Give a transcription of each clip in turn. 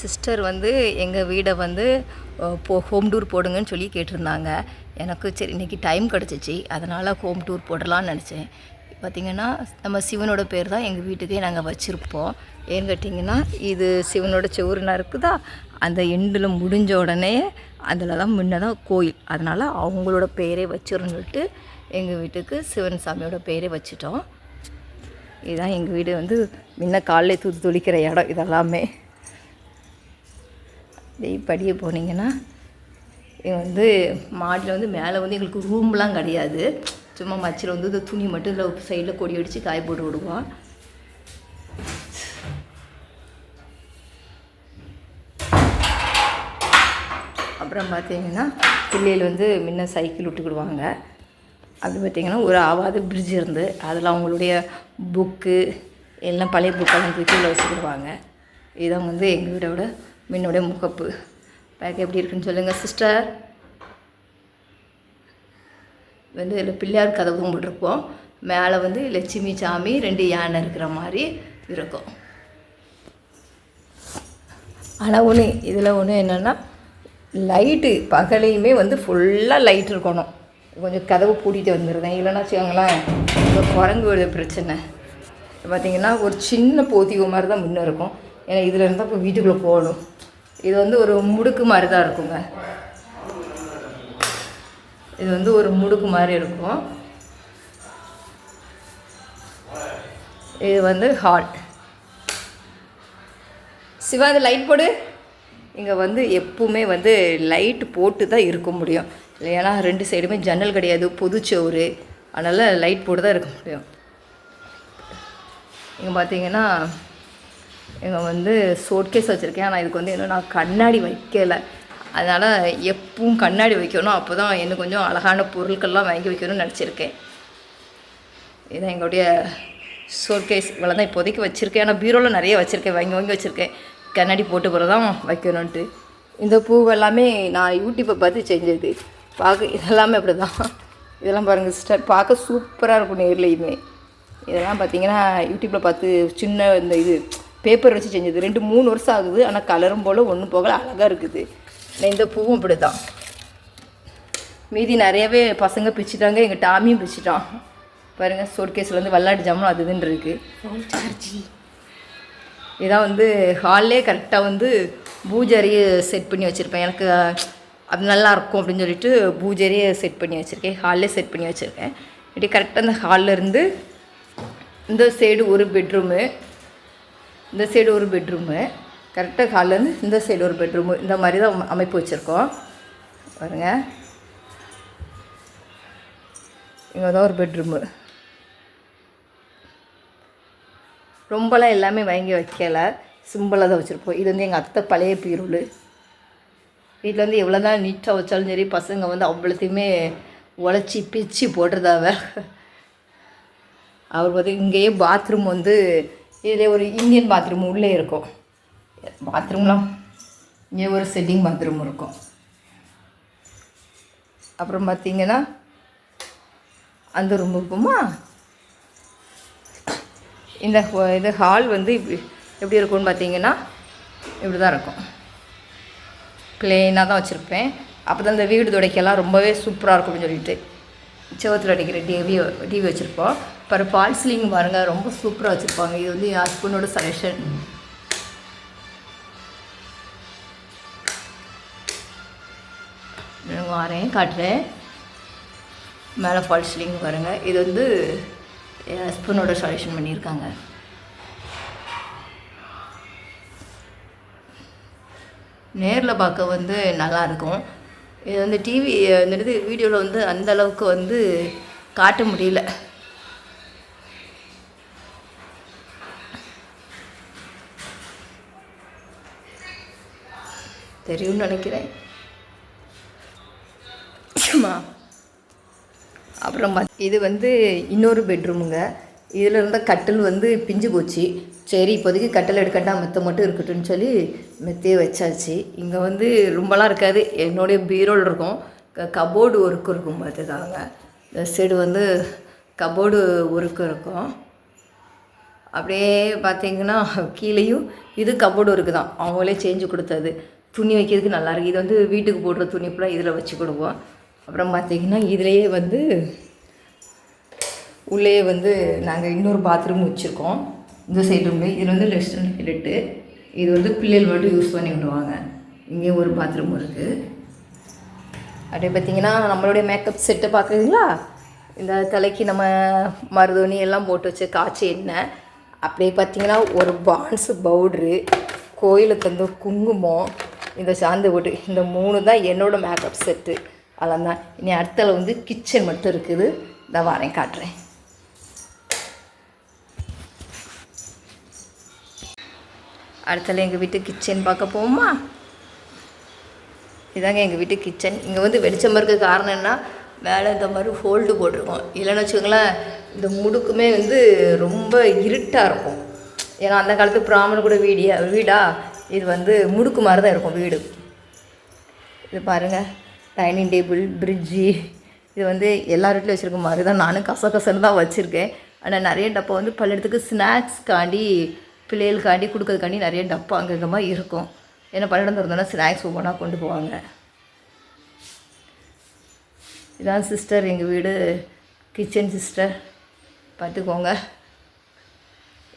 Sister வந்து எங்கள் வீடை வந்து ஹோம் டூர் போடுங்கன்னு சொல்லி கேட்டிருந்தாங்க. எனக்கு சரி இன்றைக்கி டைம் கிடச்சிச்சு, அதனால் ஹோம் டூர் போடலான்னு நினச்சேன். பார்த்திங்கன்னா நம்ம சிவனோட பேர் தான் எங்கள் வீட்டுக்கே நாங்கள் வச்சுருப்போம். ஏன்னு கேட்டிங்கன்னா இது சிவனோட செவுருனா இருக்குதா, அந்த எண்டில் முடிஞ்ச உடனே அதில் தான் முன்ன தான் கோயில், அதனால் அவங்களோட பேரே வச்சிருன்னு சொல்லிட்டு எங்கள் வீட்டுக்கு சிவன் சாமியோட பேரே வச்சிட்டோம். இதுதான் எங்கள் வீடு வந்து முன்ன காலையில் தூத்து துளிக்கிற இடம். இதெல்லாமே படியே போனீங்கன்னா இது வந்து மாடியில் வந்து மேலே வந்து எங்களுக்கு ரூம்லாம் கிடையாது. சும்மா மச்சில் வந்து இந்த துணி மட்டும் இதில் சைடில் கொடி அடித்து காய போட்டு விடுவோம். அப்புறம் பார்த்தீங்கன்னா பிள்ளைகள் வந்து முன்ன சைக்கிள் விட்டுக்கிடுவாங்க. அது பார்த்திங்கன்னா ஒரு ஆவாத பிரிட்ஜ் இருந்து அதில் அவங்களுடைய புக்கு எல்லாம் பழைய புக்கெல்லாம் தூக்கி வச்சுக்கிடுவாங்க. இதுதான் வந்து எங்கள் வீடோட முன்னோடைய முகப்பு. பேக் எப்படி இருக்குன்னு சொல்லுங்கள் சிஸ்டர். வந்து இதில் பிள்ளையார் கதவு கும்பிட்ருப்போம். மேலே வந்து லட்சுமி சாமி 2 யானை இருக்கிற மாதிரி இருக்கும். ஆனால் ஒன்று இதில் ஒன்று என்னென்னா லைட்டு பகலையுமே வந்து ஃபுல்லாக லைட் இருக்கணும். கொஞ்சம் கதவு பூட்டிகிட்டு வந்துடுறேன், இல்லைன்னா வச்சுக்கோங்களேன் இப்போ குரங்கு விட பிரச்சனை. பார்த்திங்கன்னா ஒரு சின்ன போத்திகை மாதிரி தான் முன்னே இருக்கும். ஏன்னா இதில் இருந்தால் இப்போ வீட்டுக்குள்ளே போகணும். இது வந்து ஒரு முடுக்கு மாதிரி தான் இருக்குங்க. இது வந்து ஒரு முடுக்கு மாதிரி இருக்கும். இது வந்து ஹால். சிவா இந்த லைட் போடு. இங்கே வந்து எப்பவுமே வந்து லைட்டு போட்டு தான் இருக்க முடியும். ஏன்னா 2 சைடுமே ஜன்னல் கிடையாது, பொதுச்சோறு, அதனால் லைட் போட்டு தான் இருக்க முடியும். இங்கே பார்த்தீங்கன்னா இங்கே வந்து ஷோட்கேஸ் வச்சுருக்கேன். ஆனால் இதுக்கு வந்து இன்னும் நான் கண்ணாடி வைக்கலை. அதனால் எப்பவும் கண்ணாடி வைக்கணும், அப்போ தான் இன்னும் கொஞ்சம் அழகான பொருட்கள்லாம் வாங்கி வைக்கணும்னு நினச்சிருக்கேன். இதுதான் எங்களுடைய ஷோட்கேஸ். இவ்வளோ தான் இப்போதைக்கு வச்சுருக்கேன். ஆனால் பீரோவில் நிறைய வச்சுருக்கேன், வாங்கி வச்சுருக்கேன். கண்ணாடி போட்டு போகிற தான் வைக்கணுன்ட்டு. இந்த பூவெல்லாமே நான் யூடியூப்பை பார்த்து செஞ்சது. இதெல்லாமே அப்படி தான். இதெல்லாம் பாருங்கள் சிஸ்டர், பார்க்க சூப்பராக இருக்கும் நேர்லேயுமே. இதெல்லாம் பார்த்திங்கன்னா யூடியூப்பில் பார்த்து சின்ன இந்த இது பேப்பர் வச்சு செஞ்சது. 2-3 வருஷம் ஆகுது. ஆனால் கலரும் போல் ஒன்றும் போகல, அழகாக இருக்குது. இந்த பூவும் இப்படி தான். மீதி நிறையவே பசங்க பிச்சுட்டாங்க, எங்கள் டாமியும் பிச்சுட்டான். பாருங்கள் ஷோட்கேஸ்லேருந்து விளாட்டு ஜாமுன் அது இதுன்னு இருக்குது. இதான் வந்து ஹால்லே கரெக்டாக வந்து பூஜாரியை செட் பண்ணி வச்சுருப்பேன். எனக்கு அது நல்லாயிருக்கும் அப்படின்னு சொல்லிட்டு பூஜாரியை செட் பண்ணி வச்சுருக்கேன். ஹால்லே செட் பண்ணி வச்சுருக்கேன். இப்படி கரெக்டாக அந்த ஹால்லேருந்து இந்த சைடு ஒரு பெட்ரூமு, இந்த சைடு ஒரு பெட்ரூமு, கரெக்டாக ஹால்லேருந்து இந்த சைடு ஒரு பெட்ரூமு, இந்த மாதிரி தான் அமைப்பு வச்சுருக்கோம். பாருங்க, இங்கே தான் ஒரு பெட்ரூமு. ரொம்பலாம் எல்லாமே வாங்கி வைக்கலை, சிம்பிளாக தான் வச்சுருப்போம். இது வந்து எங்கள் அத்தை பழைய பீரோல். வீட்டில் வந்து எவ்வளோ தான் நீட்டாக வச்சாலும் சரி, பசங்க வந்து அவ்வளோத்தையுமே உழைச்சி பிச்சு போட்டுறதாவ. அவர் வந்து இங்கேயே பாத்ரூம் வந்து இதில் ஒரு இந்தியன் பாத்ரூம் உள்ளே இருக்கும். பாத்ரூம்லாம் இங்கே ஒரு செட்டிங் பாத்ரூம் இருக்கும். அப்புறம் பார்த்திங்கன்னா அந்த ரூம் இருக்குமா. இந்த ஹால் வந்து எப்படி இருக்கும்னு பார்த்தீங்கன்னா இப்படி தான் இருக்கும். ப்ளெயினாக தான் வச்சுருப்பேன். அப்போ தான் இந்த வீடு துடைக்கெல்லாம் ரொம்பவே சூப்பராக இருக்கும்னு சொல்லிட்டு செவத்தில் அடிக்கிற டிவி வச்சுருப்போம். அப்புறம் ஃபால் சீலிங் பாருங்கள், ரொம்ப சூப்பராக வச்சுருப்பாங்க. இது வந்து என் ஹஸ்பண்டோட சஜஷன். வரேன் காட்டுறேன். மேலே ஃபால் சீலிங் பாருங்கள். இது வந்து என் ஹஸ்பண்டோட சஜஷன் பண்ணியிருக்காங்க. நேரில் பார்க்க வந்து நல்லாயிருக்கும். இது வந்து டிவி இந்த இது வீடியோவில் வந்து அந்தளவுக்கு வந்து காட்ட முடியல. தெரியும்னு நினைக்கிறேன். அப்புறம் இது வந்து இன்னொரு பெட்ரூமுங்க. இதில் இருந்த கட்டில் வந்து பிஞ்சு போச்சு. சரி இப்போதைக்கு கட்டில் எடுக்கட்டா, மெத்தை மட்டும் இருக்கட்டும்னு சொல்லி மெத்தையே வச்சாச்சு. இங்கே வந்து ரொம்பலாம் இருக்காது, என்னுடைய பீரோல் இருக்கும். கபோர்டு ஒர்க் இருக்கும் பார்த்துக்காங்க. இந்த சைடு வந்து கபோர்டு ஒர்க் இருக்கும். அப்படியே பார்த்தீங்கன்னா கீழேயும் இது கபோர்டு இருக்குது தான், அவங்களே செஞ்சு கொடுத்தது. துணி வைக்கிறதுக்கு நல்லாயிருக்கு. இது வந்து வீட்டுக்கு போடுற துணி ஃபுல்லாக இதில் வச்சு கொடுப்போம். அப்புறம் பார்த்திங்கன்னா இதுலேயே வந்து உள்ளே வந்து நாங்கள் இன்னொரு பாத்ரூம் வச்சுருக்கோம். இந்த சைடு ரூம்ல இது வந்து ரெஸ்டாரண்ட் டாய்லெட்டு. இது வந்து பிள்ளைகள் மட்டும் யூஸ் பண்ணி விடுவாங்க. இங்கே ஒரு பாத்ரூம் இருக்குது. அப்படியே பார்த்திங்கன்னா நம்மளுடைய மேக்கப் செட்டை பார்க்குறீங்களா, இந்த தலைக்கு நம்ம மருதாணி எல்லாம் போட்டு வச்சு காய்ச்சி எண்ணெய், அப்படியே பார்த்திங்கன்னா ஒரு பான்ஸு பவுட்ரு, கோயிலுக்கு வந்து குங்குமம், இந்த சாந்து போட்டு, இந்த 3 தான் என்னோடய மேக்கப் செட்டு. அதெல்லாம் தான். இனி அடுத்தல வந்து கிச்சன் மட்டும் இருக்குது. நான் வரேன் காட்டுறேன். அடுத்தல எங்கள் வீட்டு கிச்சன் பார்க்க போவோமா? இதாங்க எங்கள் வீட்டு கிச்சன். இங்கே வந்து வெளிச்சமாக இருக்க காரணம் என்ன, மேலே இந்த மாதிரி ஹோல்டு போட்டிருக்கோம். இல்லைன்னு வச்சுக்கோங்களேன், இந்த முடுக்குமே வந்து ரொம்ப இருட்டாக இருக்கும். ஏன்னா அந்த காலத்து பிராமணர் கூட வீடா இது வந்து முடுக்கு மாதிரி தான் இருக்கும் வீடு. இது பாருங்கள், டைனிங் டேபிள், ஃப்ரிட்ஜு, இது வந்து எல்லா வீட்லையும் வச்சுருக்க மாதிரி தான். நானும் கசன்னு தான் வச்சுருக்கேன். ஆனால் நிறைய டப்பா வந்து பல்லடத்துக்கு ஸ்நாக்ஸ்க்காண்டி, பிள்ளைகளுக்காண்டி கொடுக்கறதுக்காண்டி நிறைய டப்பா அங்கங்கே மாதிரி இருக்கும். ஏன்னா பல்லடம் திறந்தோன்னா ஸ்நாக்ஸ் ஒவ்வொன்றா கொண்டு போவாங்க. இதான் சிஸ்டர் எங்கள் வீடு கிச்சன் சிஸ்டர், பார்த்துக்கோங்க.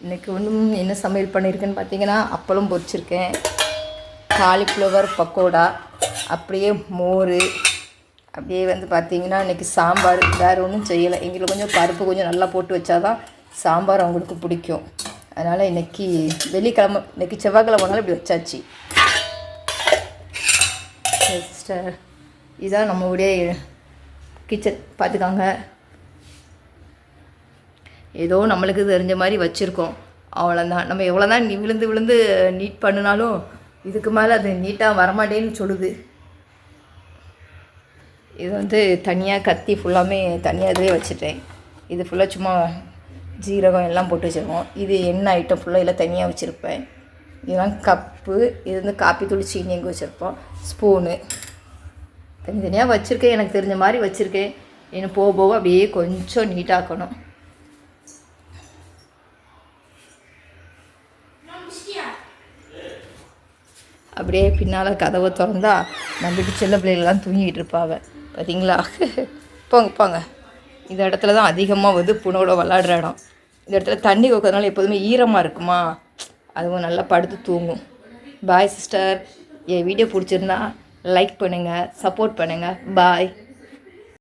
இன்றைக்கி ஒன்றும் என்ன சமையல் பண்ணியிருக்கேன்னு பார்த்தீங்கன்னா, அப்பளம் பொரிச்சிருக்கேன், காலிஃப்ளவர் பக்கோடா, அப்படியே மோர், அப்படியே வந்து பார்த்திங்கன்னா இன்றைக்கி சாம்பார். வேறு ஒன்றும் செய்யலை. எங்களுக்கு கொஞ்சம் பருப்பு கொஞ்சம் நல்லா போட்டு வச்சா தான் சாம்பார் அவங்களுக்கு பிடிக்கும். அதனால் இன்றைக்கி வெள்ளிக்கிழமை, இன்றைக்கி செவ்வாய்க்கிழமைனாலும் இப்படி வச்சாச்சு. சிஸ்டர் இதுதான் நம்மளுடைய கிச்சன், பார்த்துக்காங்க. ஏதோ நம்மளுக்கு தெரிஞ்ச மாதிரி வச்சுருக்கோம், அவ்வளோதான். நம்ம எவ்வளோ தான் விழுந்து நீட் பண்ணினாலும் இதுக்கு மேலே அது நீட்டாக வரமாட்டேன்னு சொல்லுது. இது வந்து தனியாக கத்தி ஃபுல்லாமே தனியாக இதுவே வச்சுட்டேன். இது ஃபுல்லாக சும்மா ஜீரகம் எல்லாம் போட்டு வச்சுருக்கோம். இது எண்ணெய் ஐட்டம் ஃபுல்லாக எல்லாம் தனியாக வச்சுருப்பேன். இதெல்லாம் கப்பு, இது வந்து காப்பி தூள், சீனி எங்கே வச்சுருப்போம், ஸ்பூனு தனித்தனியாக வச்சுருக்கேன். எனக்கு தெரிஞ்ச மாதிரி வச்சுருக்கேன். இன்னும் போக போக அப்படியே கொஞ்சம் நீட்டாக்கணும். அப்படியே பின்னால் கதவை திறந்தா நம்மளுக்கு சின்ன பிள்ளைகள்லாம் தூங்கிட்டு இருப்பாங்க, பார்த்தீங்களா? போங்க. இந்த இடத்துல தான் அதிகமாக வந்து பூனோட விளாடுற இடம். இந்த இடத்துல தண்ணி வைக்கிறதுனால எப்போதுமே ஈரமாக இருக்குமா, அதுவும் நல்லா படுத்து தூங்கும். Bye sister. என் வீடியோ பிடிச்சிருந்தா லைக் பண்ணுங்கள், சப்போர்ட் பண்ணுங்கள். பாய்.